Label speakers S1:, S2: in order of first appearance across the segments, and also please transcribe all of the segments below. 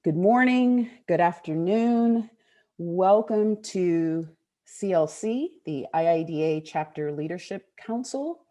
S1: Good morning, good afternoon. Welcome to CLC, the IIDA Chapter Leadership Council.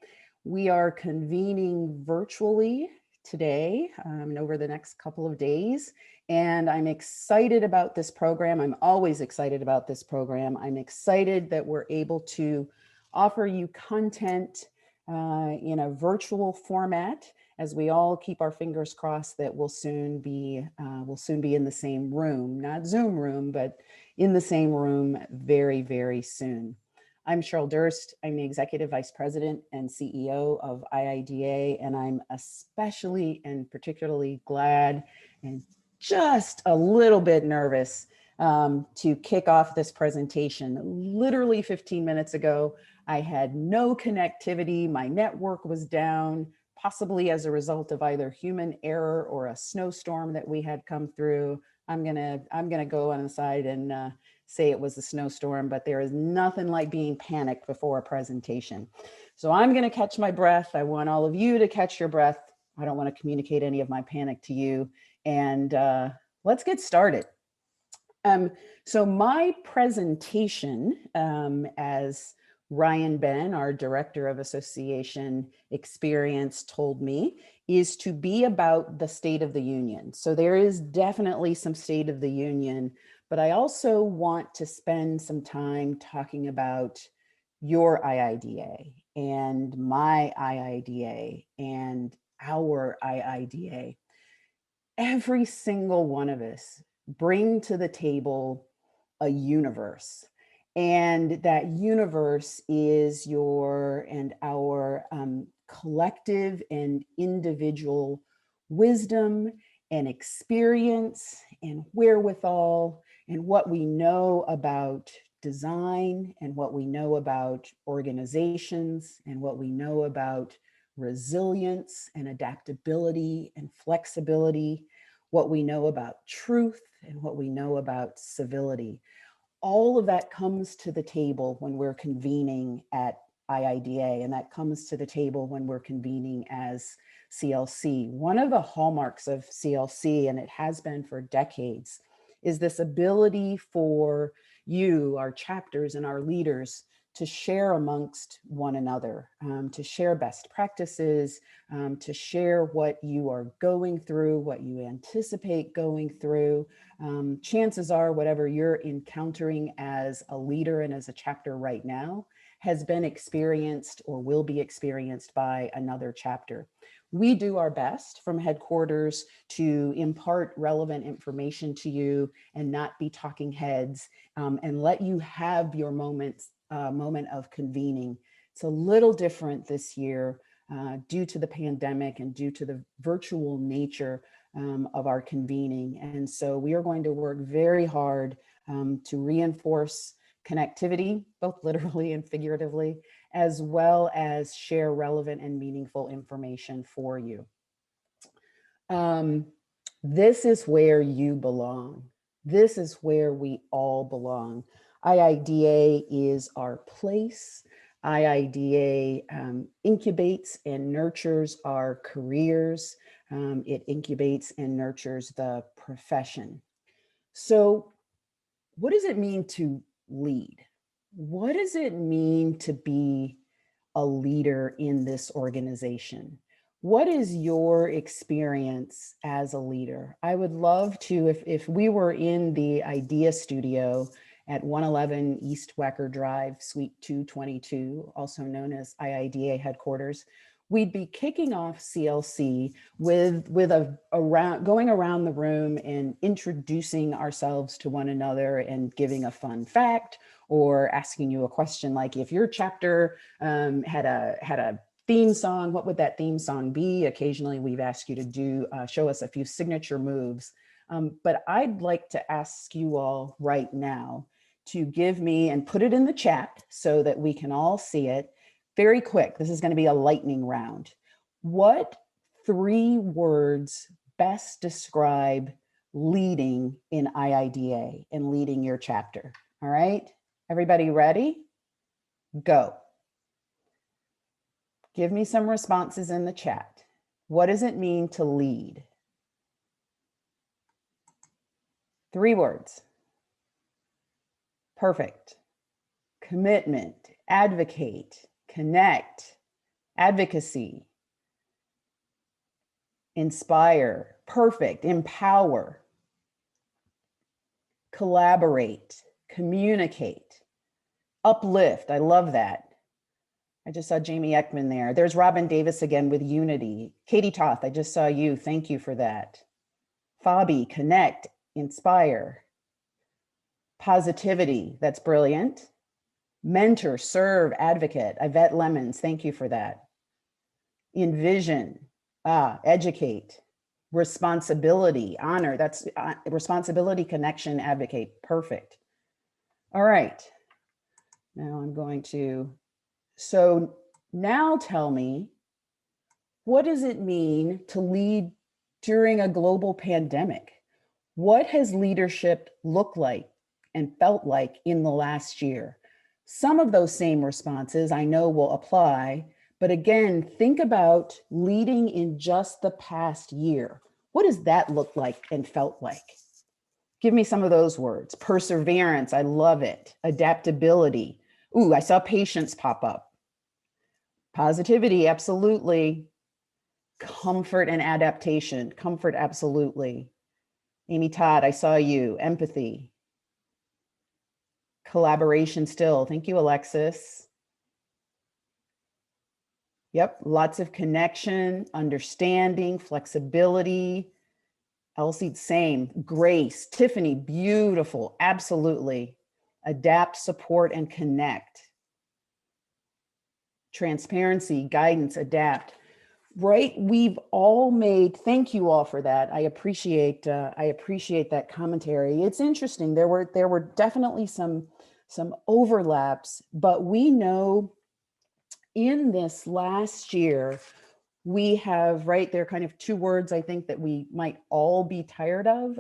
S1: We are convening virtually today and over the next couple of days, and I'm excited about this program. I'm always excited about this program. I'm excited that we're able to offer you content in a virtual format, as we all keep our fingers crossed that we'll soon be in the same room, not Zoom room, but in the same room very, very soon. I'm Cheryl Durst. I'm the Executive Vice President and CEO of IIDA, and I'm especially and particularly glad and just a little bit nervous to kick off this presentation. Literally 15 minutes ago, I had no connectivity. My network was down, possibly as a result of either human error or a snowstorm that we had come through. I'm gonna go on the side and say it was a snowstorm, but there is nothing like being panicked before a presentation. So I'm gonna catch my breath. I want all of you to catch your breath. I don't want to communicate any of my panic to you. And let's get started. So my presentation, as Ryan Ben, our Director of Association Experience, told me, is to be about the State of the Union. So there is definitely some State of the Union, but I also want to spend some time talking about your IIDA and my IIDA and our IIDA. Every single one of us bring to the table a universe. And that universe is your and our collective and individual wisdom and experience and wherewithal and what we know about design and what we know about organizations and what we know about resilience and adaptability and flexibility, what we know about truth and what we know about civility. All of that comes to the table when we're convening at IIDA, and that comes to the table when we're convening as CLC. One of the hallmarks of CLC, and it has been for decades, is this ability for you, our chapters and our leaders, to share amongst one another, to share best practices, to share what you are going through, what you anticipate going through. Chances are whatever you're encountering as a leader and as a chapter right now has been experienced or will be experienced by another chapter. We do our best from headquarters to impart relevant information to you and not be talking heads, and let you have your moment of convening. It's a little different this year due to the pandemic and due to the virtual nature of our convening. And so we are going to work very hard to reinforce connectivity, both literally and figuratively, as well as share relevant and meaningful information for you. This is where you belong. This is where we all belong. IIDA is our place. IIDA incubates and nurtures our careers. It incubates and nurtures the profession. So what does it mean to lead? What does it mean to be a leader in this organization? What is your experience as a leader? I would love to, if we were in the IDEA studio at 111 East Wacker Drive, Suite 222, also known as IIDA headquarters, we'd be kicking off CLC with going around the room and introducing ourselves to one another and giving a fun fact or asking you a question like, if your chapter had a theme song, what would that theme song be? Occasionally we've asked you to show us a few signature moves. But I'd like to ask you all right now to give me, and put it in the chat so that we can all see it, very quick. This is going to be a lightning round. What 3 words best describe leading in IIDA and leading your chapter? All right, everybody ready? Go. Give me some responses in the chat. What does it mean to lead? 3 words. Perfect. Commitment, advocate, connect, advocacy, inspire, perfect, empower, collaborate, communicate, uplift. I love that. I just saw Jamie Ekman there. There's Robin Davis again with unity. Katie Toth, I just saw you. Thank you for that. Fabi, connect, inspire. Positivity, that's brilliant. Mentor, serve, advocate. Yvette Lemons, thank you for that. Envision, educate. Responsibility, honor, that's responsibility, connection, advocate. Perfect. All right. Now I'm going to, so now tell me, what does it mean to lead during a global pandemic? What has leadership looked like and felt like in the last year? Some of those same responses I know will apply, but again, think about leading in just the past year. What does that look like and felt like? Give me some of those words. Perseverance, I love it. Adaptability. Ooh, I saw patience pop up. Positivity, absolutely. Comfort and adaptation. Comfort, absolutely. Amy Todd, I saw you. Empathy. Collaboration still. Thank you, Alexis. Yep, lots of connection, understanding, flexibility. Elsie, same. Grace. Tiffany, beautiful. Absolutely. Adapt, support, and connect. Transparency, guidance, adapt. Right, we've all made, thank you all for that. I appreciate that commentary. It's interesting. There were definitely some overlaps, but we know in this last year, we have, right, there are kind of 2 words I think that we might all be tired of,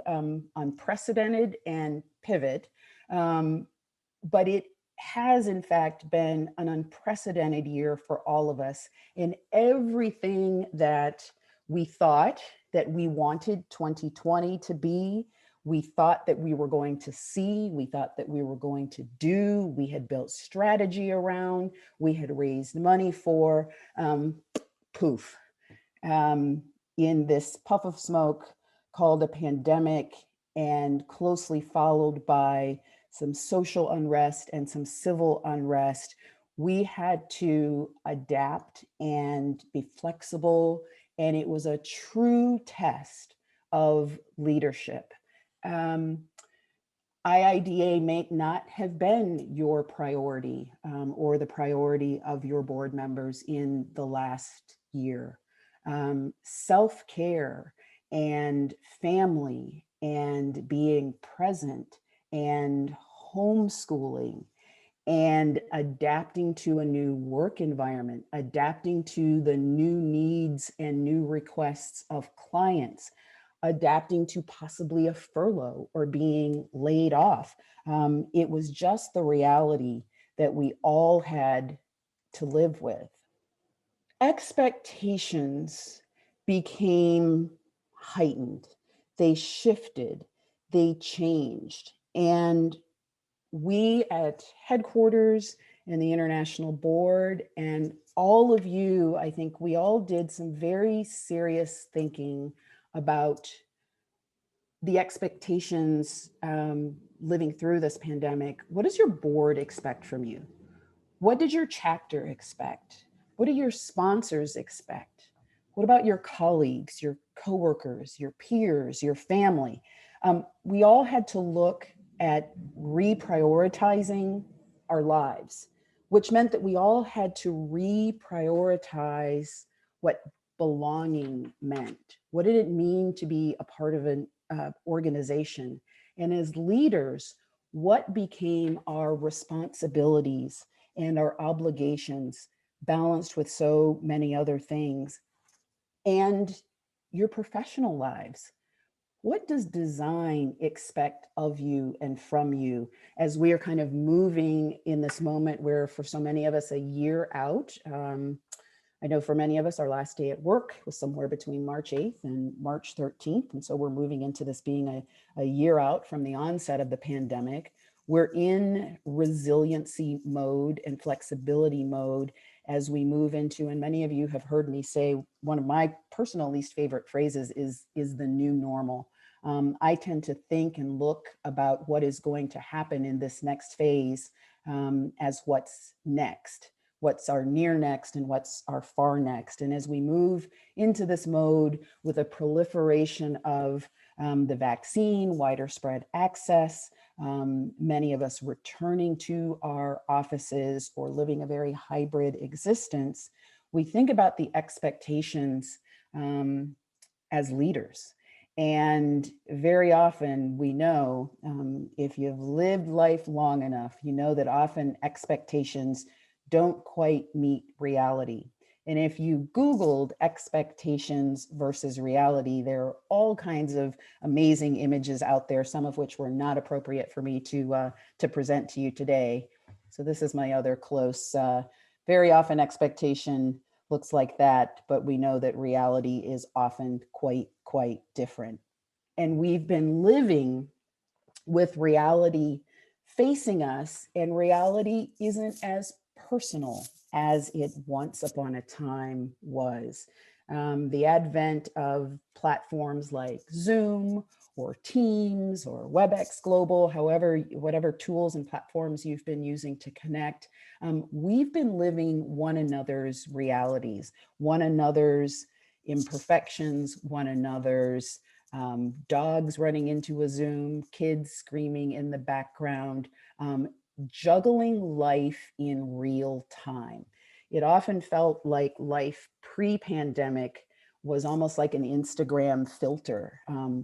S1: unprecedented and pivot. But it has in fact been an unprecedented year for all of us in everything that we thought that we wanted 2020 to be. We thought that we were going to see, we thought that we were going to do, we had built strategy around, we had raised money for, poof, in this puff of smoke called a pandemic, and closely followed by some social unrest and some civil unrest, we had to adapt and be flexible. And it was a true test of leadership. IIDA may not have been your priority or the priority of your board members in the last year. Self-care and family and being present and homeschooling and adapting to a new work environment, adapting to the new needs and new requests of clients, adapting to possibly a furlough or being laid off. It was just the reality that we all had to live with. Expectations became heightened, they shifted, they changed. And we at headquarters and the International Board and all of you, I think we all did some very serious thinking about the expectations living through this pandemic. What does your board expect from you? What did your chapter expect? What do your sponsors expect? What about your colleagues, your coworkers, your peers, your family? We all had to look at reprioritizing our lives, which meant that we all had to reprioritize what belonging meant. What did it mean to be a part of an organization? And as leaders, what became our responsibilities and our obligations balanced with so many other things? And your professional lives. What does design expect of you and from you as we are kind of moving in this moment where for so many of us a year out I know for many of us, our last day at work was somewhere between March 8th and March 13th. And so we're moving into this being a year out from the onset of the pandemic. We're in resiliency mode and flexibility mode as we move into, and many of you have heard me say, one of my personal least favorite phrases is the new normal. I tend to think and look about what is going to happen in this next phase as what's next, what's our near next and what's our far next. And as we move into this mode with a proliferation of the vaccine, wider spread access, many of us returning to our offices or living a very hybrid existence, we think about the expectations as leaders. And very often we know, if you've lived life long enough, you know that often expectations don't quite meet reality. And if you Googled expectations versus reality, there are all kinds of amazing images out there, some of which were not appropriate for me to present to you today. So this is my other close, very often expectation looks like that, but we know that reality is often quite different. And we've been living with reality facing us, and reality isn't as personal as it once upon a time was. The advent of platforms like Zoom or Teams or WebEx Global, whatever tools and platforms you've been using to connect, we've been living one another's realities, one another's imperfections, one another's dogs running into a Zoom, kids screaming in the background, juggling life in real time. It often felt like life pre-pandemic was almost like an Instagram filter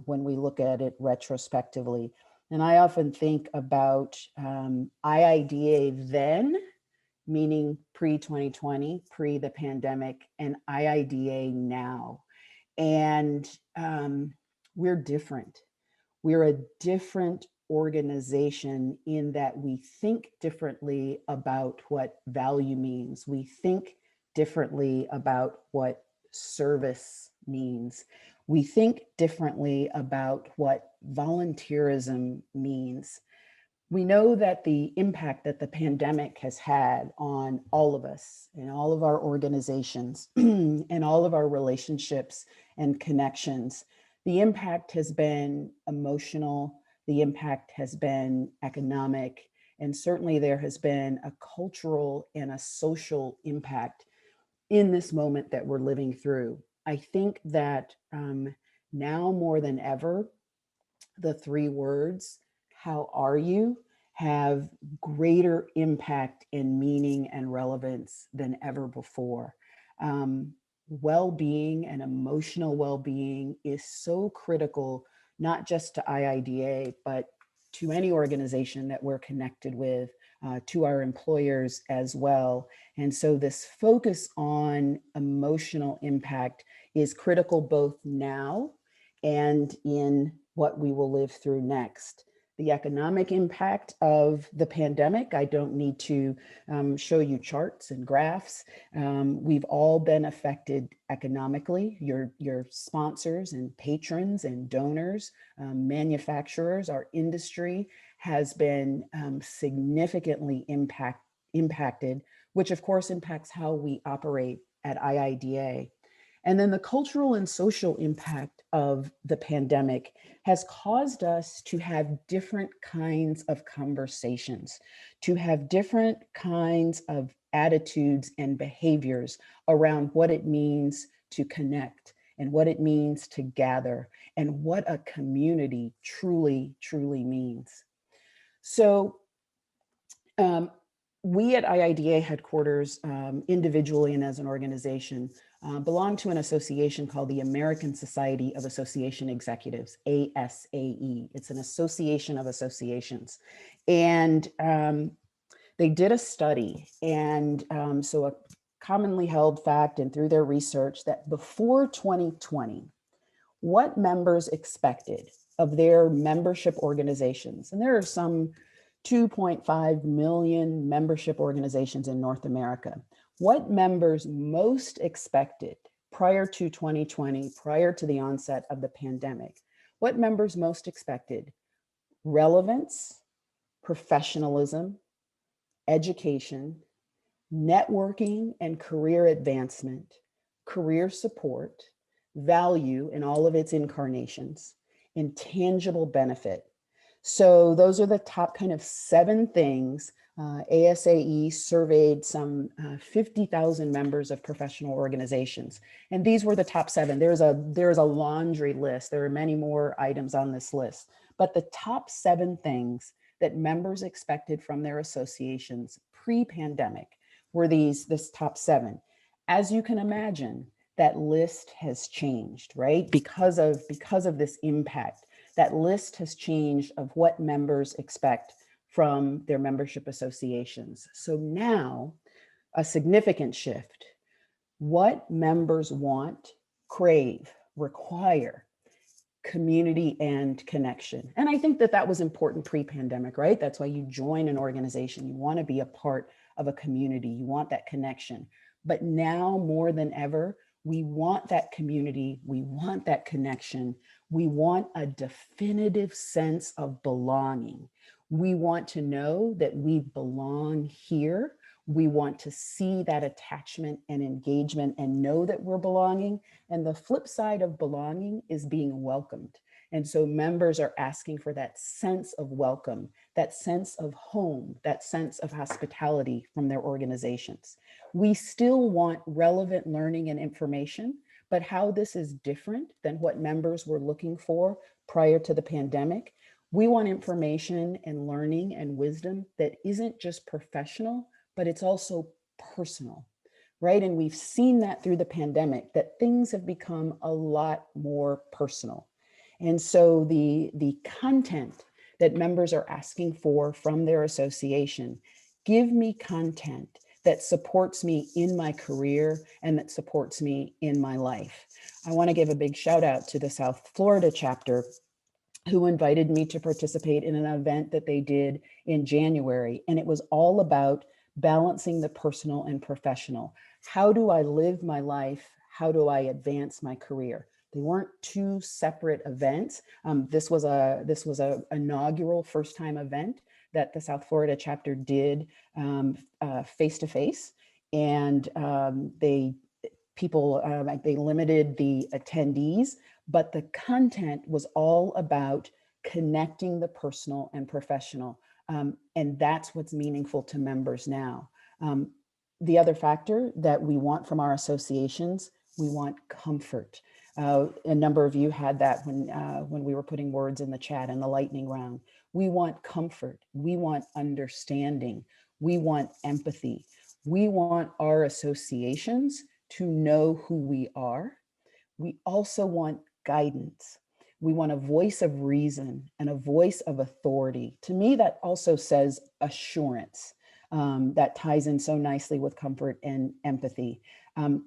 S1: when we look at it retrospectively. And I often think about IIDA then, meaning pre-2020, pre the pandemic, and IIDA now. And we're different. We're a different organization in that we think differently about what value means. We think differently about what service means. We think differently about what volunteerism means. We know that the impact that the pandemic has had on all of us and all of our organizations and all of our relationships and connections, the impact has been emotional, the impact has been economic, and certainly there has been a cultural and a social impact in this moment that we're living through. I think that now more than ever, the three words, how are you, have greater impact and meaning and relevance than ever before. Well-being and emotional well-being is so critical, not just to IIDA, but to any organization that we're connected with, to our employers as well. And so this focus on emotional impact is critical both now and in what we will live through next. The economic impact of the pandemic, I don't need to show you charts and graphs. We've all been affected economically. Your sponsors and patrons and donors, manufacturers, our industry has been significantly impacted, which of course impacts how we operate at IIDA. And then the cultural and social impact of the pandemic has caused us to have different kinds of conversations, to have different kinds of attitudes and behaviors around what it means to connect and what it means to gather and what a community truly means. So we at IIDA headquarters, individually and as an organization, belong to an association called the American Society of Association Executives, ASAE. It's an association of associations. And they did a study, and so a commonly held fact and through their research that before 2020, what members expected of their membership organizations, and there are some 2.5 million membership organizations in North America. what members most expected prior to 2020, prior to the onset of the pandemic, what members most expected: relevance, professionalism, education, networking and career advancement, career support, value in all of its incarnations, and tangible benefit. So those are the top kind of 7 things. ASAE surveyed some 50,000 members of professional organizations, and these were the top 7. There's a laundry list. There are many more items on this list, but the top 7 things that members expected from their associations pre-pandemic were this top 7. As you can imagine, that list has changed, right? Because of this impact, that list has changed of what members expect from their membership associations. So now, a significant shift: what members want, crave, require: community and connection. And I think that was important pre-pandemic, right? That's why you join an organization. You want to be a part of a community. You want that connection. But now more than ever, we want that community. We want that connection. We want a definitive sense of belonging. We want to know that we belong here. We want to see that attachment and engagement and know that we're belonging. And the flip side of belonging is being welcomed. And so members are asking for that sense of welcome, that sense of home, that sense of hospitality from their organizations. We still want relevant learning and information, but how this is different than what members were looking for prior to the pandemic. We want information and learning and wisdom that isn't just professional, but it's also personal, right? And we've seen that through the pandemic, that things have become a lot more personal. And so the content that members are asking for from their association: give me content that supports me in my career and that supports me in my life. I want to give a big shout out to the South Florida chapter, who invited me to participate in an event that they did in January. And it was all about balancing the personal and professional. How do I live my life? How do I advance my career? They weren't 2 separate events. This was a inaugural first-time event that the South Florida chapter did face-to-face, and they limited the attendees, but the content was all about connecting the personal and professional. And that's what's meaningful to members now. The other factor that we want from our associations: we want comfort. A number of you had that when we were putting words in the chat in the lightning round. We want comfort. We want understanding. We want empathy. We want our associations to know who we are. We also want guidance. We want a voice of reason and a voice of authority. To me, that also says assurance. That ties in so nicely with comfort and empathy.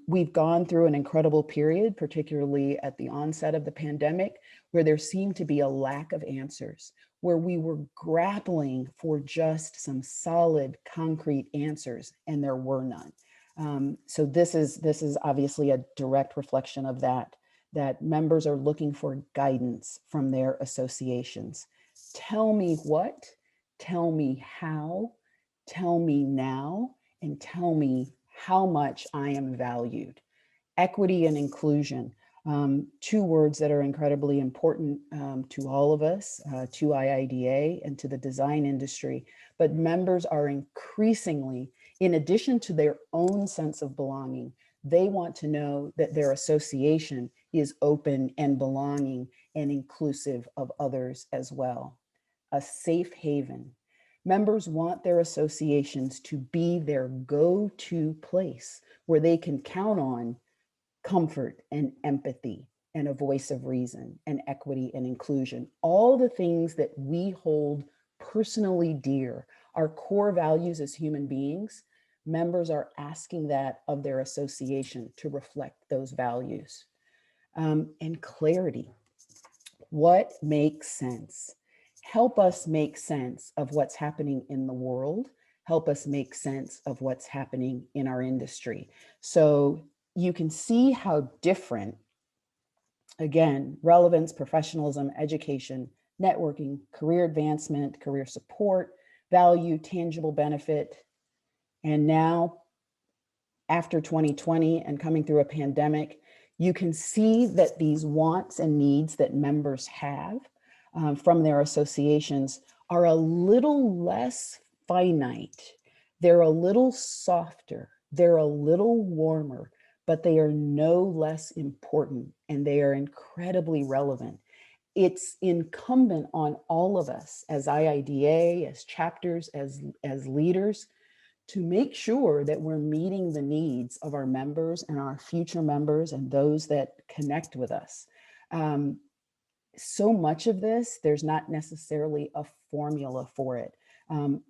S1: We've gone through an incredible period, particularly at the onset of the pandemic, where there seemed to be a lack of answers, where we were grappling for just some solid, concrete answers, and there were none. So this is obviously a direct reflection of that members are looking for guidance from their associations. Tell me what, tell me how, tell me now, and tell me how much I am valued. Equity and inclusion, 2 words that are incredibly important to all of us, to IIDA and to the design industry, but members are increasingly, in addition to their own sense of belonging, they want to know that their association is open and belonging and inclusive of others as well. A safe haven. Members want their associations to be their go-to place where they can count on comfort and empathy and a voice of reason and equity and inclusion. All the things that we hold personally dear, our core values as human beings. Members are asking that of their association to reflect those values. And clarity. What makes sense? Help us make sense of what's happening in the world. help us make sense of what's happening in our industry. So you can see how different, again, relevance, professionalism, education, networking, career advancement, career support, value, tangible benefit, and now after 2020 and coming through a pandemic, you can see that these wants and needs that members have from their associations are a little less finite. They're a little softer. They're a little warmer, but they are no less important, and they are incredibly relevant. It's incumbent on all of us as IIDA, as chapters, as leaders, to make sure that we're meeting the needs of our members and our future members and those that connect with us. So much of this, there's not necessarily a formula for it.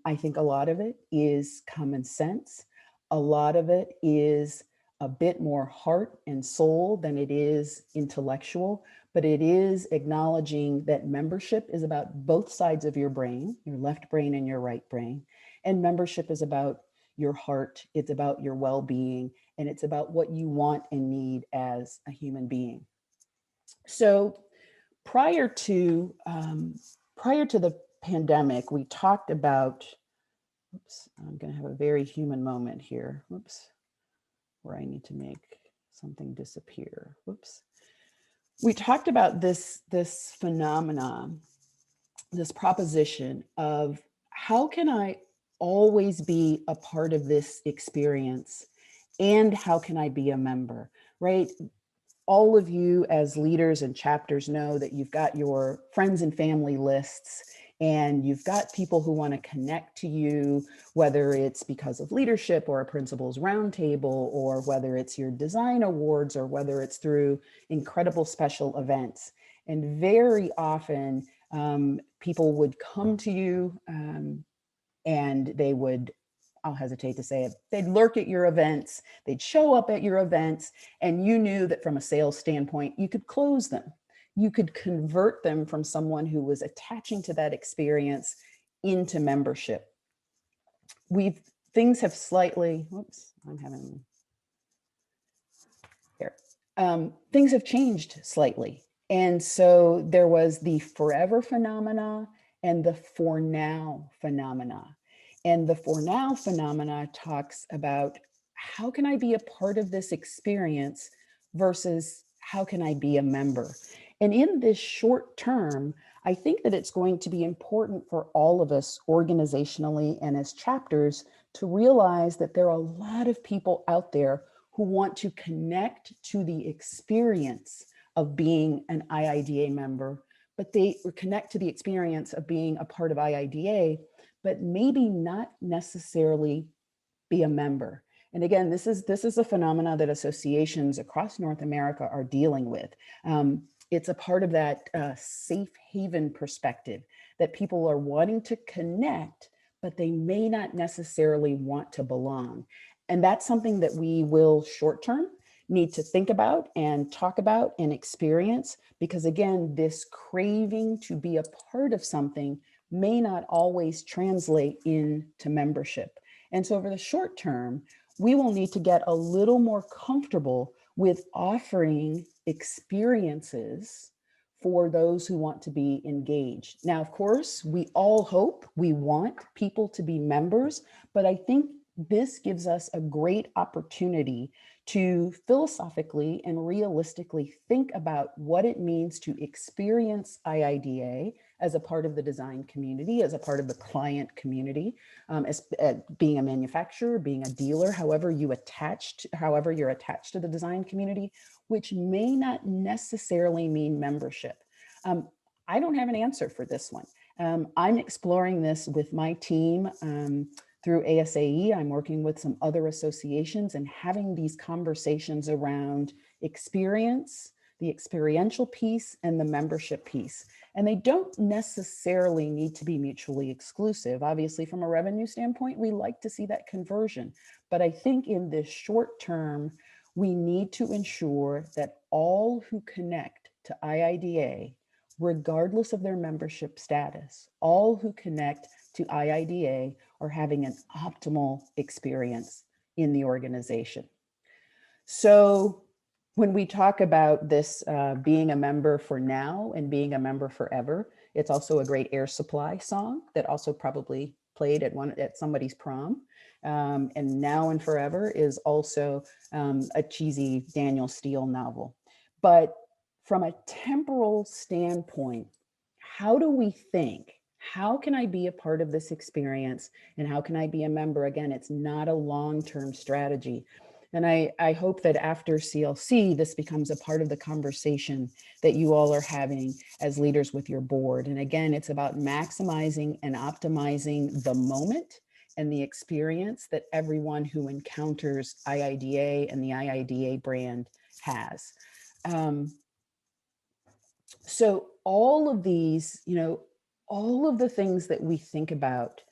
S1: I think a lot of it is common sense. A lot of it is a bit more heart and soul than it is intellectual, but it is acknowledging that membership is about both sides of your brain, your left brain and your right brain. And membership is about your heart, it's about your well-being, and it's about what you want and need as a human being. So prior to the pandemic, we talked about, oops, I'm going to have a very human moment here. Whoops, where I need to make something disappear. Whoops. We talked about this phenomenon, this proposition of how can I always be a part of this experience, and how can I be a member, right? All of you as leaders and chapters know that you've got your friends and family lists, and you've got people who want to connect to you, whether it's because of leadership or a principals roundtable, or whether it's your design awards, or whether it's through incredible special events. And very often people would come to you and they would, I'll hesitate to say it, they'd lurk at your events, they'd show up at your events, and you knew that from a sales standpoint, you could close them. You could convert them from someone who was attaching to that experience into membership. Things have slightly, whoops, I'm having, here. Things have changed slightly. And so there was the forever phenomena and the for now phenomena. And the for now phenomena talks about how can I be a part of this experience versus how can I be a member? And in this short term, I think that it's going to be important for all of us organizationally and as chapters to realize that there are a lot of people out there who want to connect to the experience of being an IIDA member, but they connect to the experience of being a part of IIDA, but maybe not necessarily be a member. And again, this is a phenomena that associations across North America are dealing with. It's a part of that safe haven perspective that people are wanting to connect, but they may not necessarily want to belong. And that's something that we will short term need to think about and talk about and experience, because again, this craving to be a part of something may not always translate into membership. And so over the short term, we will need to get a little more comfortable with offering experiences for those who want to be engaged. Now, of course, we all hope, we want people to be members, but I think this gives us a great opportunity to philosophically and realistically think about what it means to experience IIDA as a part of the design community, as a part of the client community, as being a manufacturer, being a dealer, however you're attached to the design community, which may not necessarily mean membership. I don't have an answer for this one. I'm exploring this with my team through ASAE. I'm working with some other associations and having these conversations around experience, the experiential piece, and the membership piece. And they don't necessarily need to be mutually exclusive. Obviously, from a revenue standpoint, we like to see that conversion. But I think in this short term, we need to ensure that all who connect to IIDA regardless of their membership status. All who connect to IIDA are having an optimal experience in the organization. So when we talk about this being a member for now and being a member forever, it's also a great Air Supply song that also probably played at somebody's prom. And Now and Forever is also a cheesy Daniel Steele novel. But from a temporal standpoint, how do we think? How can I be a part of this experience? And how can I be a member? Again, it's not a long-term strategy. And I hope that after CLC, this becomes a part of the conversation that you all are having as leaders with your board. And again, it's about maximizing and optimizing the moment and the experience that everyone who encounters IIDA and the IIDA brand has. So all of these, all of the things that we think about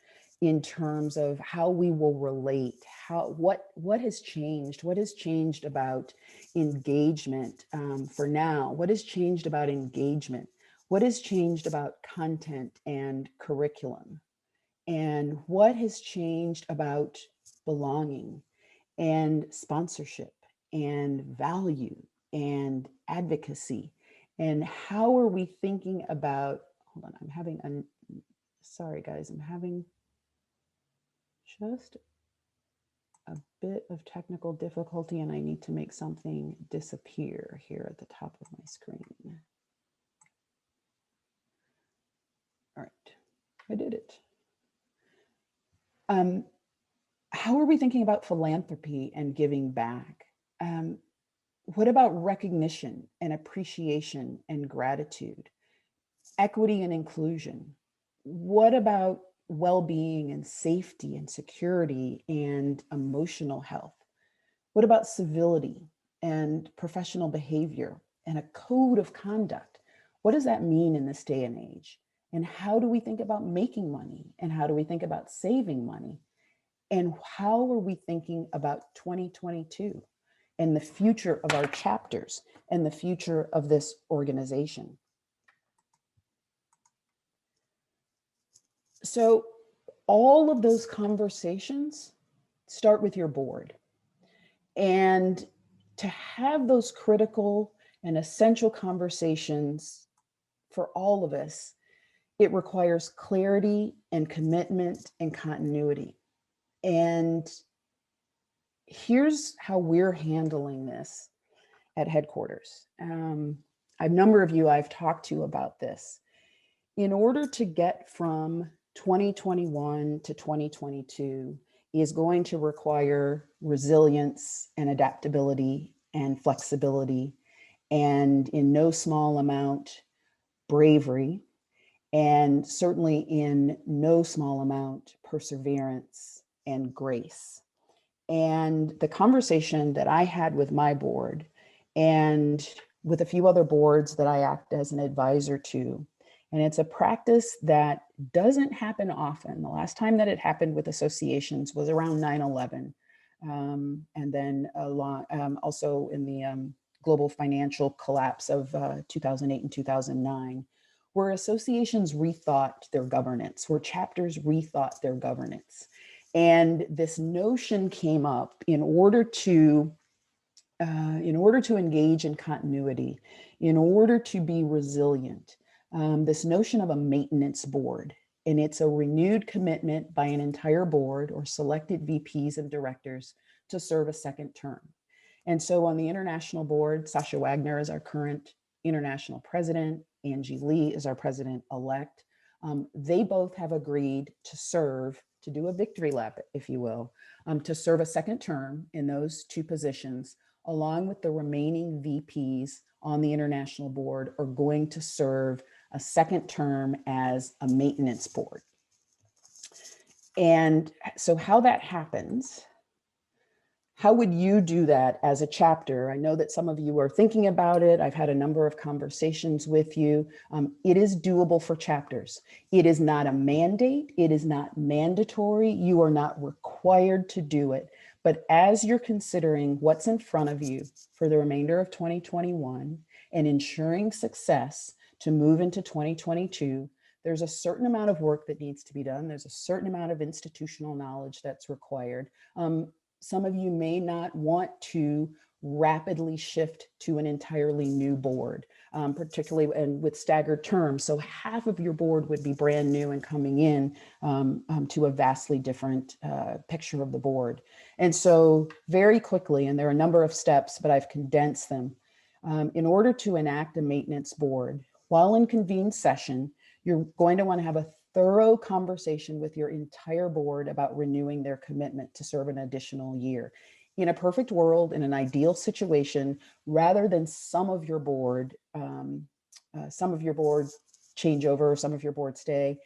S1: in terms of how we will relate, what has changed about engagement for now, what has changed about engagement, what has changed about content and curriculum, and what has changed about belonging and sponsorship and value and advocacy, and how are we thinking about, hold on, sorry guys, I'm having just a bit of technical difficulty and I need to make something disappear here at the top of my screen. All right, I did it. How are we thinking about philanthropy and giving back? What about recognition and appreciation and gratitude? Equity and inclusion? What about well-being and safety and security and emotional health? What about civility and professional behavior and a code of conduct? What does that mean in this day and age? And how do we think about making money? And how do we think about saving money? And how are we thinking about 2022 and the future of our chapters and the future of this organization? So all of those conversations start with your board. And to have those critical and essential conversations for all of us, it requires clarity and commitment and continuity. And here's how we're handling this at headquarters. A number of you I've talked to about this. In order to get from 2021 to 2022 is going to require resilience and adaptability and flexibility, and in no small amount, bravery, and certainly in no small amount, perseverance and grace. And the conversation that I had with my board and with a few other boards that I act as an advisor to, and it's a practice that doesn't happen often. The last time that it happened with associations was around 9/11. And then also in the global financial collapse of 2008 and 2009, where associations rethought their governance, where chapters rethought their governance. And this notion came up in order to engage in continuity, in order to be resilient, this notion of a maintenance board. And it's a renewed commitment by an entire board or selected VPs and directors to serve a second term. And so on the international board, Sasha Wagner is our current international president. Angie Lee is our president-elect. They both have agreed to serve, to do a victory lap, if you will, to serve a second term in those two positions, along with the remaining VPs on the international board are going to serve a second term as a maintenance board. And so how that happens, how would you do that as a chapter? I know that some of you are thinking about it. I've had a number of conversations with you. It is doable for chapters. It is not a mandate. It is not mandatory. You are not required to do it. But as you're considering what's in front of you for the remainder of 2021 and ensuring success to move into 2022, there's a certain amount of work that needs to be done. There's a certain amount of institutional knowledge that's required. Some of you may not want to rapidly shift to an entirely new board, particularly and with staggered terms. So half of your board would be brand new and coming in to a vastly different picture of the board. And so very quickly, and there are a number of steps, but I've condensed them. In order to enact a maintenance board, while in convened session, you're going to want to have a thorough conversation with your entire board about renewing their commitment to serve an additional year. In a perfect world, in an ideal situation, rather than some of your board change over, some of your board stay,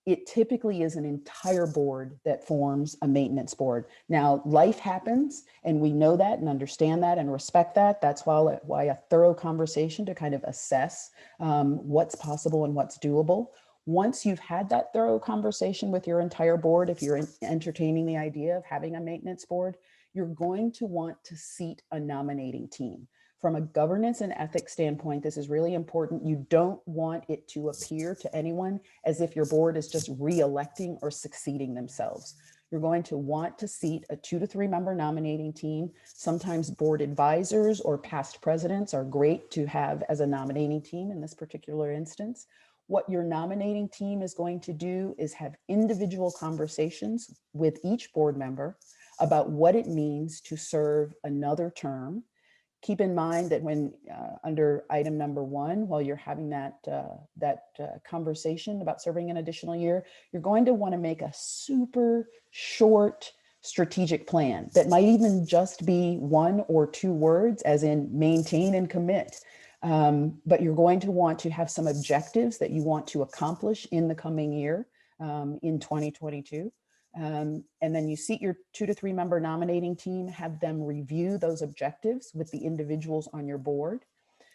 S1: it typically is an entire board that forms a maintenance board. Now, life happens, and we know that and understand that and respect that. That's why a thorough conversation to kind of assess what's possible and what's doable. Once you've had that thorough conversation with your entire board, if you're entertaining the idea of having a maintenance board, you're going to want to seat a nominating team. From a governance and ethics standpoint, this is really important. You don't want it to appear to anyone as if your board is just re-electing or succeeding themselves. You're going to want to seat a 2 to 3 member nominating team. Sometimes board advisors or past presidents are great to have as a nominating team in this particular instance. What your nominating team is going to do is have individual conversations with each board member about what it means to serve another term. Keep in mind that when under item number 1, while you're having that conversation about serving an additional year, you're going to want to make a super short strategic plan that might even just be 1 or 2 words, as in maintain and commit. But you're going to want to have some objectives that you want to accomplish in the coming year in 2022. And then you seat your 2 to 3 member nominating team, have them review those objectives with the individuals on your board.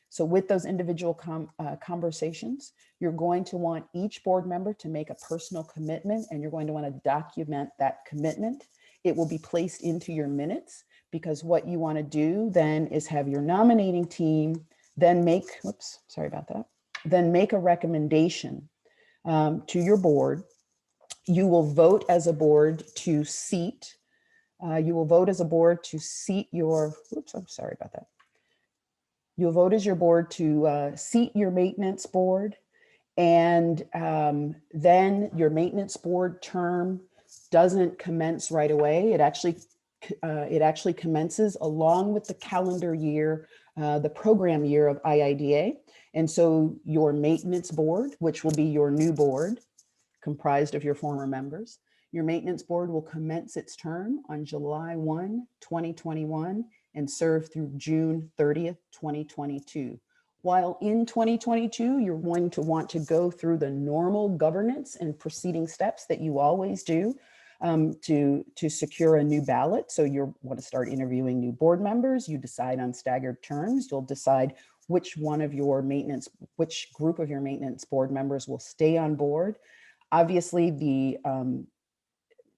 S1: So with those individual conversations, you're going to want each board member to make a personal commitment, and you're going to want to document that commitment. It will be placed into your minutes, because what you want to do then is have your nominating team then make, then make a recommendation to your board. You will vote as a board to seat. You'll vote as your board to seat your maintenance board. And then your maintenance board term doesn't commence right away. It actually commences along with the calendar year, the program year of IIDA. And so your maintenance board, which will be your new board, comprised of your former members. Your maintenance board will commence its term on July 1, 2021 and serve through June 30th, 2022. While in 2022, you're going to want to go through the normal governance and proceeding steps that you always do to secure a new ballot. So you want to start interviewing new board members. You decide on staggered terms. You'll decide which group of your maintenance board members will stay on board. Obviously,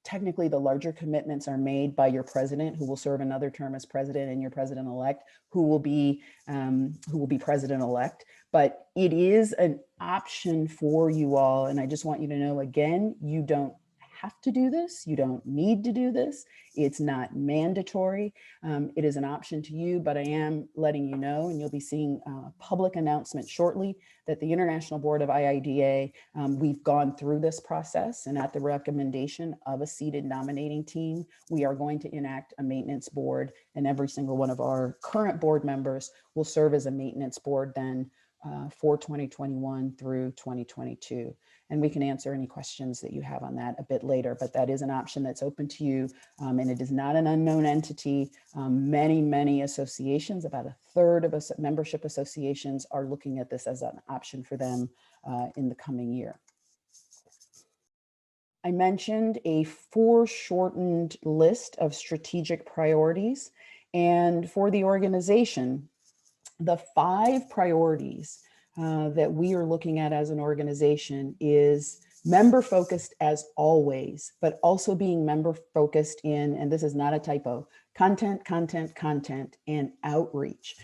S1: technically the larger commitments are made by your president, who will serve another term as president, and your president-elect, who will be president-elect. But it is an option for you all, and I just want you to know, again, you don't have to do this. You don't need to do this. It's not mandatory. It is an option to you, but I am letting you know, and you'll be seeing a public announcement shortly, that the International Board of IIDA, we've gone through this process, and at the recommendation of a seated nominating team, we are going to enact a maintenance board, and every single one of our current board members will serve as a maintenance board then for 2021 through 2022. And we can answer any questions that you have on that a bit later, but that is an option that's open to you, and it is not an unknown entity. Many associations, about a third of membership associations, are looking at this as an option for them in the coming year. I mentioned a foreshortened list of strategic priorities, and for the organization, the 5 priorities that we are looking at as an organization is member focused as always, but also being member focused in, and this is not a typo, content, content, content, and outreach.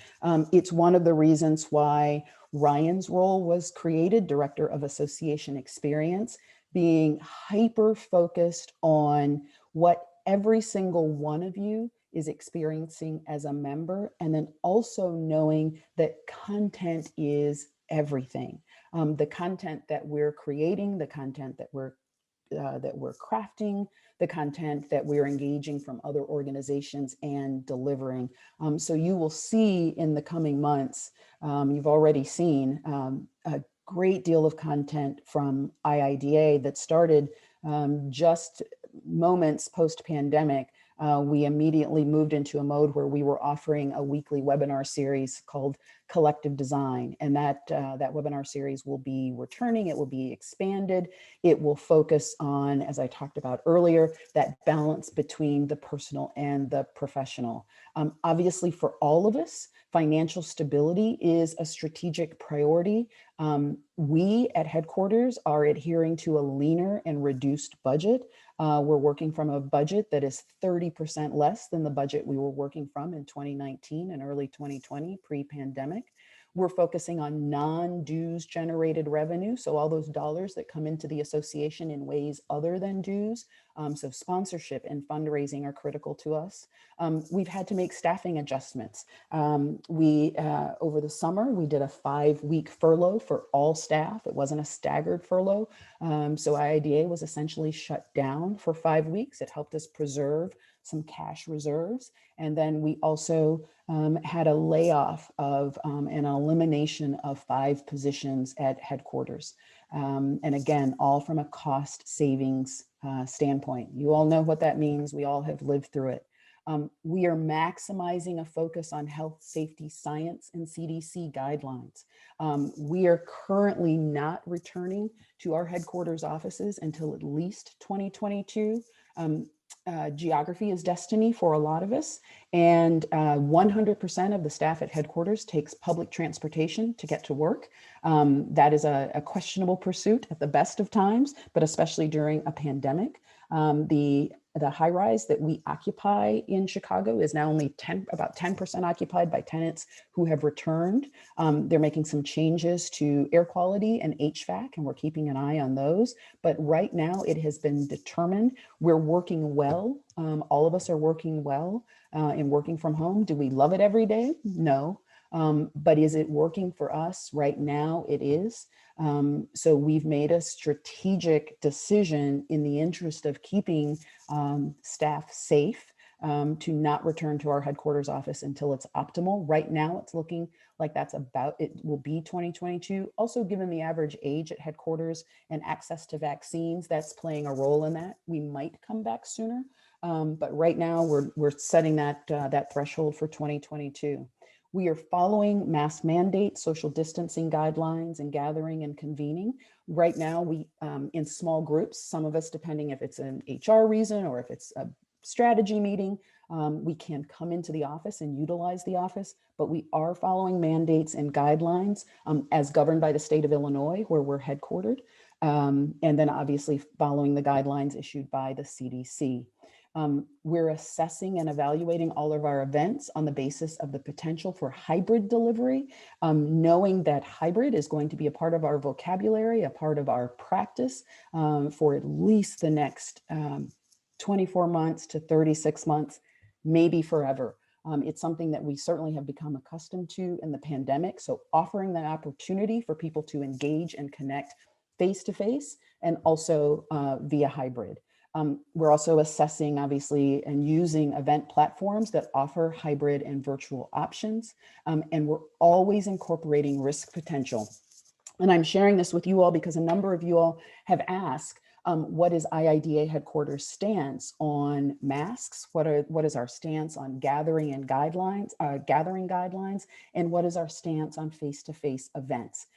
S1: It's one of the reasons why Ryan's role was created, Director of Association Experience, being hyper focused on what every single one of you is experiencing as a member, and then also knowing that content is everything. The content that we're creating, the content that we're crafting, the content that we're engaging from other organizations and delivering. So you will see in the coming months, you've already seen a great deal of content from IIDA that started just moments post-pandemic. We immediately moved into a mode where we were offering a weekly webinar series called Collective Design. And that webinar series will be returning, it will be expanded. It will focus on, as I talked about earlier, that balance between the personal and the professional. Obviously for all of us, financial stability is a strategic priority. We at headquarters are adhering to a leaner and reduced budget. We're working from a budget that is 30% less than the budget we were working from in 2019 and early 2020 pre-pandemic. We're focusing on non-dues generated revenue. So all those dollars that come into the association in ways other than dues. So sponsorship and fundraising are critical to us. We've had to make staffing adjustments. Over the summer, we did a 5-week furlough for all staff. It wasn't a staggered furlough. So IIDA was essentially shut down for 5 weeks. It helped us preserve some cash reserves. And then we also had a layoff of an elimination of 5 positions at headquarters. And again, all from a cost savings standpoint. You all know what that means. We all have lived through it. We are maximizing a focus on health, safety, science, and CDC guidelines. We are currently not returning to our headquarters offices until at least 2022. Geography is destiny for a lot of us, and 100% of the staff at headquarters takes public transportation to get to work. That is a questionable pursuit at the best of times, but especially during a pandemic. The high rise that we occupy in Chicago is now only about 10% occupied by tenants who have returned. They're making some changes to air quality and HVAC, and we're keeping an eye on those. But right now it has been determined we're working well. All of us are working well in working from home. Do we love it every day? No. But is it working for us right now? It is. So we've made a strategic decision in the interest of keeping staff safe to not return to our headquarters office until it's optimal. Right now, it's looking like it will be 2022. Also, given the average age at headquarters and access to vaccines, that's playing a role in that. We might come back sooner, but right now we're setting that threshold for 2022. We are following mask mandates, social distancing guidelines, and gathering and convening. Right now, we in small groups, some of us, depending if it's an HR reason or if it's a strategy meeting, we can come into the office and utilize the office, but we are following mandates and guidelines as governed by the state of Illinois, where we're headquartered, and then obviously following the guidelines issued by the CDC. We're assessing and evaluating all of our events on the basis of the potential for hybrid delivery, knowing that hybrid is going to be a part of our vocabulary, a part of our practice for at least the next 24 months to 36 months, maybe forever. It's something that we certainly have become accustomed to in the pandemic. So offering the opportunity for people to engage and connect face-to-face and also via hybrid. We're also assessing, obviously, and using event platforms that offer hybrid and virtual options. And we're always incorporating risk potential. And I'm sharing this with you all because a number of you all have asked, what is IIDA headquarters stance on masks? What is our stance on gathering guidelines? And what is our stance on face-to-face events?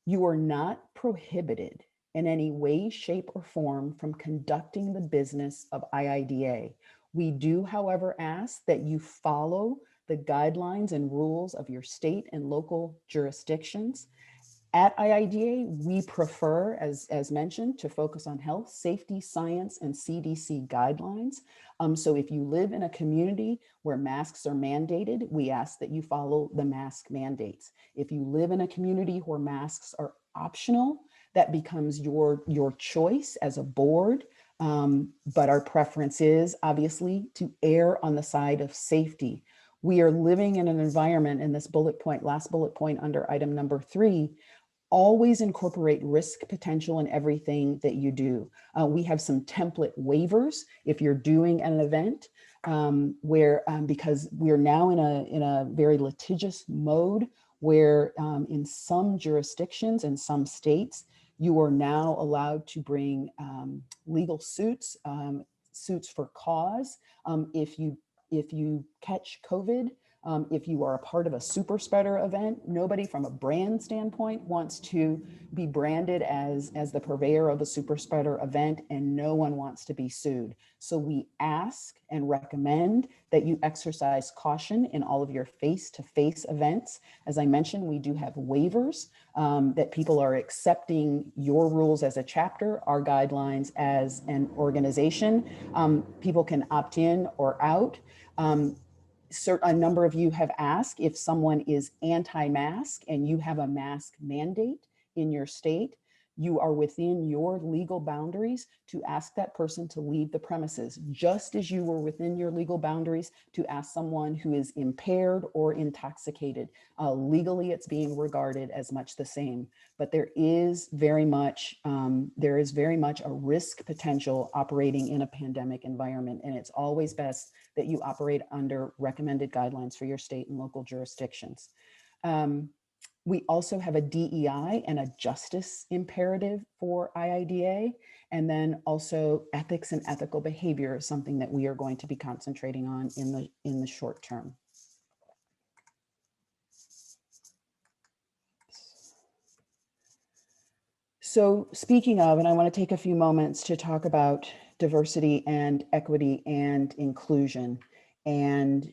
S1: You are not prohibited in any way, shape, or form from conducting the business of IIDA. We do, however, ask that you follow the guidelines and rules of your state and local jurisdictions. At IIDA, we prefer, as mentioned, to focus on health, safety, science, and CDC guidelines. So if you live in a community where masks are mandated, we ask that you follow the mask mandates. If you live in a community where masks are optional, that becomes your choice as a board. But our preference is obviously to err on the side of safety. We are living in an environment, in this bullet point, last bullet point under item number 3, always incorporate risk potential in everything that you do. We have some template waivers if you're doing an event because we're now in a very litigious mode where in some jurisdictions and some states, you are now allowed to bring legal suits, suits for cause if you catch COVID. If you are a part of a super spreader event, nobody from a brand standpoint wants to be branded as the purveyor of a super spreader event, and no one wants to be sued. So we ask and recommend that you exercise caution in all of your face-to-face events. As I mentioned, we do have waivers that people are accepting your rules as a chapter, our guidelines as an organization. People can opt in or out. A number of you have asked if someone is anti-mask and you have a mask mandate in your state, you are within your legal boundaries to ask that person to leave the premises, just as you were within your legal boundaries to ask someone who is impaired or intoxicated. Legally, it's being regarded as much the same, but there is very much a risk potential operating in a pandemic environment, and it's always best that you operate under recommended guidelines for your state and local jurisdictions. We also have a DEI and a justice imperative for IIDA, and then also ethics and ethical behavior is something that we are going to be concentrating on in the short term. So speaking of, and I want to take a few moments to talk about diversity and equity and inclusion, and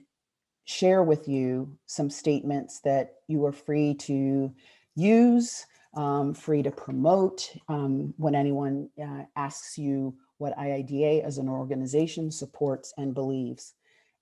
S1: share with you some statements that you are free to use, free to promote when anyone asks you what IIDA as an organization supports and believes.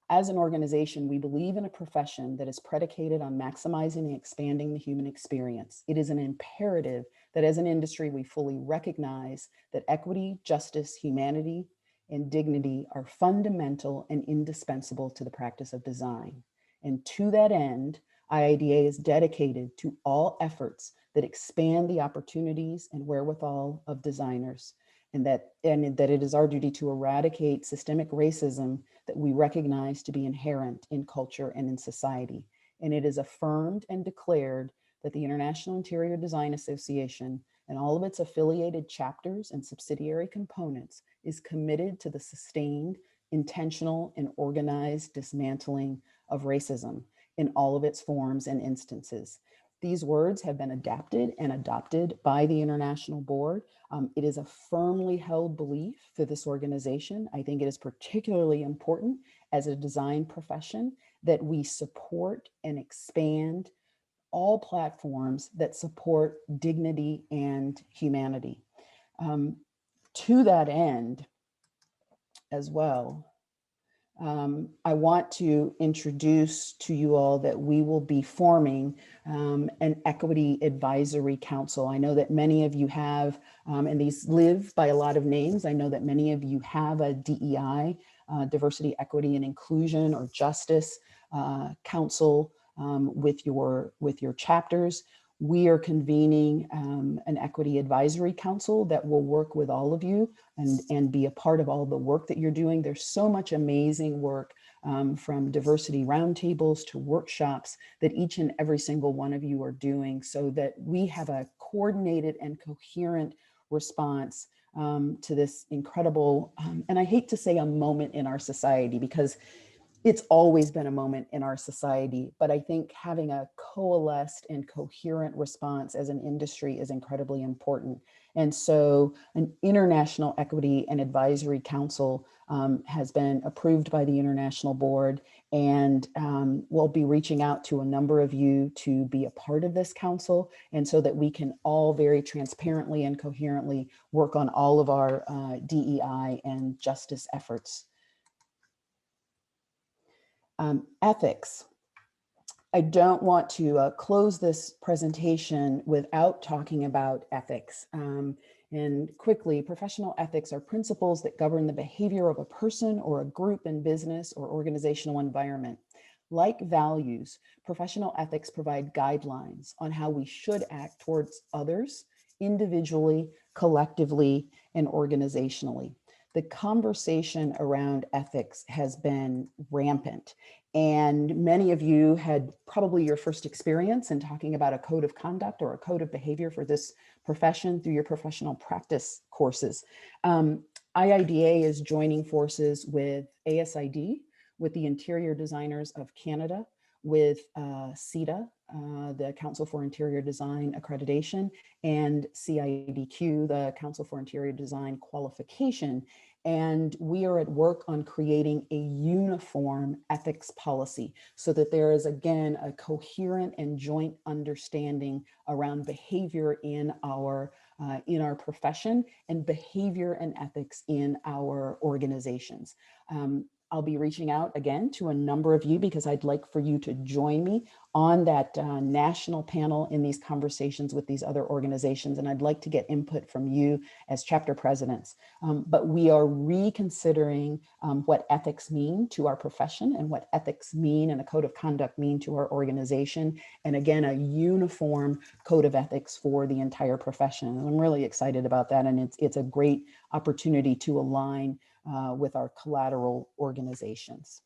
S1: As an organization, we believe in a profession that is predicated on maximizing and expanding the human experience. It is an imperative that as an industry, we fully recognize that equity, justice, humanity, and dignity are fundamental and indispensable to the practice of design. And to that end, IIDA is dedicated to all efforts that expand the opportunities and wherewithal of designers, and that it is our duty to eradicate systemic racism that we recognize to be inherent in culture and in society. And it is affirmed and declared that the International Interior Design Association and all of its affiliated chapters and subsidiary components is committed to the sustained, intentional, and organized dismantling of racism in all of its forms and instances. These words have been adapted and adopted by the International Board. It is a firmly held belief for this organization. I think it is particularly important as a design profession that we support and expand all platforms that support dignity and humanity. To that end, as well, I want to introduce to you all that we will be forming an equity advisory council. I know that many of you have, and these live by a lot of names. I know that many of you have a DEI, diversity, equity, and inclusion, or justice council with your chapters. We are convening an equity advisory council that will work with all of you and be a part of all the work that you're doing. There's so much amazing work from diversity roundtables to workshops that each and every single one of you are doing, so that we have a coordinated and coherent response to this incredible, and I hate to say a moment in our society, because it's always been a moment in our society, but I think having a coalesced and coherent response as an industry is incredibly important. And so an International Equity and Advisory Council has been approved by the International Board, And we'll be reaching out to a number of you to be a part of this council, and so that we can all very transparently and coherently work on all of our DEI and justice efforts. Ethics. I don't want to close this presentation without talking about ethics. And quickly, professional ethics are principles that govern the behavior of a person or a group in business or organizational environment. Like values, professional ethics provide guidelines on how we should act towards others, individually, collectively, and organizationally. The conversation around ethics has been rampant. And many of you had probably your first experience in talking about a code of conduct or a code of behavior for this profession through your professional practice courses. IIDA is joining forces with ASID, with the Interior Designers of Canada, with IIDA, the Council for Interior Design Accreditation, and CIDQ, the Council for Interior Design Qualification. And we are at work on creating a uniform ethics policy so that there is, again, a coherent and joint understanding around behavior in our profession and behavior and ethics in our organizations. I'll be reaching out again to a number of you because I'd like for you to join me on that national panel in these conversations with these other organizations. And I'd like to get input from you as chapter presidents. But we are reconsidering what ethics mean to our profession and what ethics mean and a code of conduct mean to our organization. And again, a uniform code of ethics for the entire profession. And I'm really excited about that. And it's a great opportunity to align with our collateral organizations.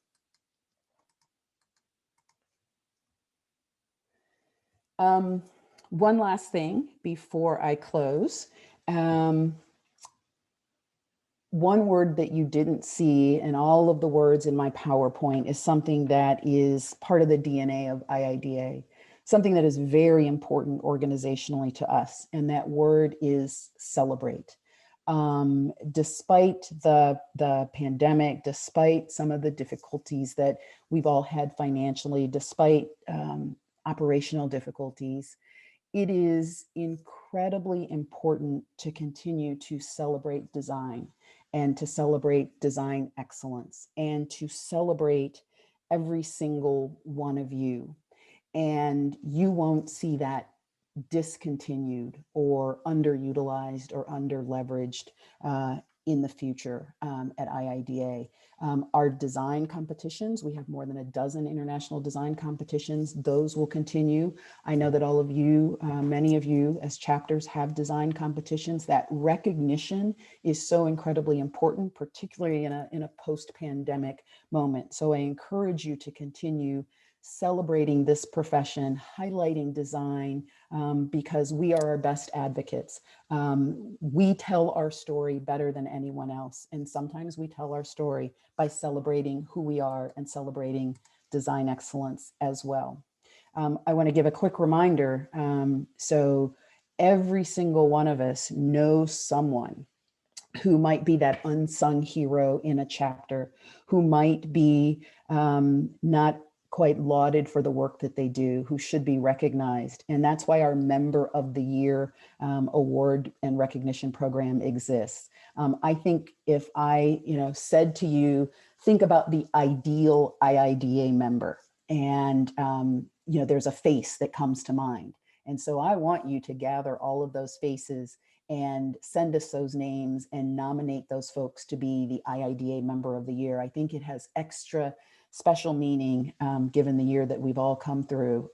S1: One last thing before I close. One word that you didn't see in all of the words in my PowerPoint is something that is part of the DNA of IIDA, something that is very important organizationally to us, and that word is celebrate. Despite the pandemic, despite some of the difficulties that we've all had financially, despite operational difficulties, it is incredibly important to continue to celebrate design and to celebrate design excellence and to celebrate every single one of you. And you won't see that discontinued or underutilized or underleveraged in the future at IIDA. Our design competitions, we have more than a dozen international design competitions. Those will continue. I know that all of you, many of you as chapters have design competitions. That recognition is so incredibly important, particularly in a post-pandemic moment. So I encourage you to continue celebrating this profession, highlighting design, because we are our best advocates. We tell our story better than anyone else. And sometimes we tell our story by celebrating who we are and celebrating design excellence as well. I want to give a quick reminder. So every single one of us knows someone who might be that unsung hero in a chapter, who might be not quite lauded for the work that they do, who should be recognized. And that's why our Member of the Year award and recognition program exists. I think if I said to you, think about the ideal IIDA member, and there's a face that comes to mind. And so I want you to gather all of those faces and send us those names and nominate those folks to be the IIDA Member of the Year. I think it has extra special meaning given the year that we've all come through.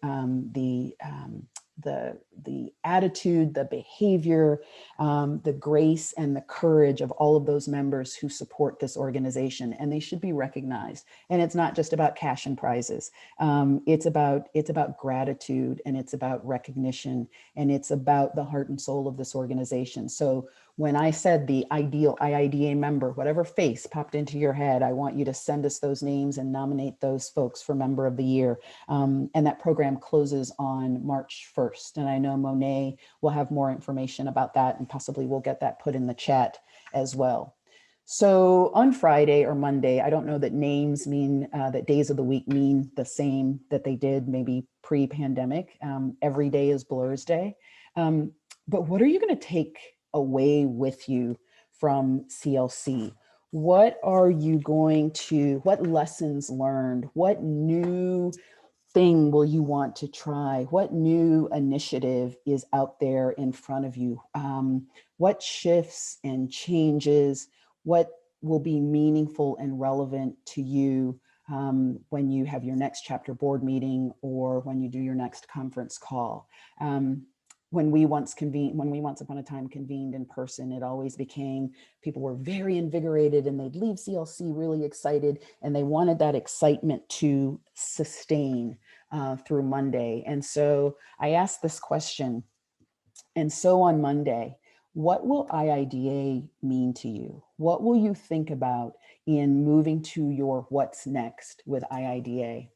S1: The attitude, the behavior, the grace and the courage of all of those members who support this organization, and they should be recognized. And it's not just about cash and prizes. It's about gratitude, and it's about recognition, and it's about the heart and soul of this organization. So when I said the ideal IIDA member, whatever face popped into your head, I want you to send us those names and nominate those folks for Member of the Year. And that program closes on March 1st. And I know Monet will have more information about that, and possibly we'll get that put in the chat as well. So on Friday or Monday, I don't know that names mean that days of the week mean the same that they did maybe pre-pandemic. Every day is Blur's Day. Um, but what are you going to take away with you from CLC? What are you going to, what lessons learned? What new thing will you want to try? What new initiative is out there in front of you? What shifts and changes? What will be meaningful and relevant to you when you have your next chapter board meeting or when you do your next conference call? When we once upon a time convened in person, it always became people were very invigorated and they'd leave CLC really excited, and they wanted that excitement to sustain through Monday. And so I asked this question. And so on Monday, what will IIDA mean to you? What will you think about in moving to your what's next with IIDA?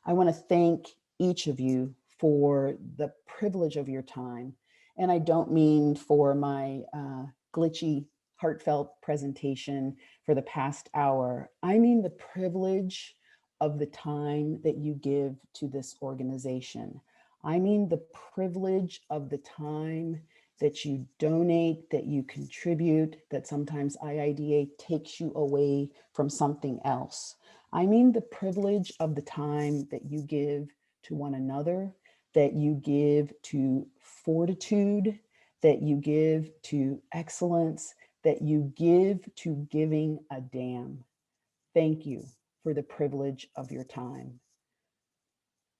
S1: I want to thank each of you for the privilege of your time. And I don't mean for my glitchy, heartfelt presentation for the past hour. I mean the privilege of the time that you give to this organization. I mean the privilege of the time that you donate, that you contribute, that sometimes IIDA takes you away from something else. I mean the privilege of the time that you give to one another, that you give to fortitude, that you give to excellence, that you give to giving a damn. Thank you for the privilege of your time.